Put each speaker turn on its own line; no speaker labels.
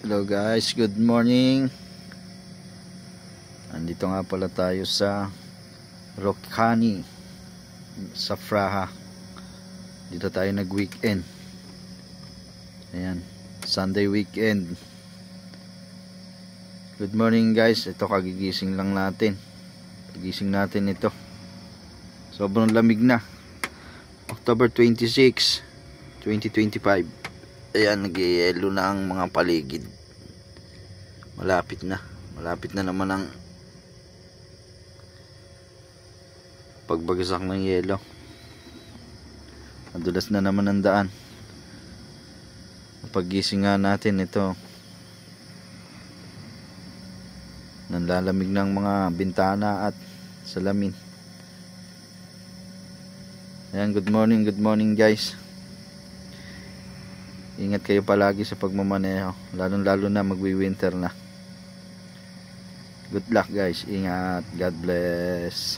Hello guys, good morning. Andito nga pala tayo sa Rokhani sa Fraha. Dito tayo nag-weekend. Ayan, Sunday weekend. Good morning guys. Ito kagigising lang natin. Pagising natin ito. Sobrang lamig na. October 26, 2025. Ayan, nag-yelo na ang mga paligid. Malapit na naman ang pagbagsak ng yelo. Madulas na naman ang daan. Paggising nga natin ito, nanlalamig ng mga bintana at salamin. Ayan, good morning guys. Ingat kayo palagi sa pagmamaneho, lalo na magwi-winter na. Good luck guys, ingat, God bless.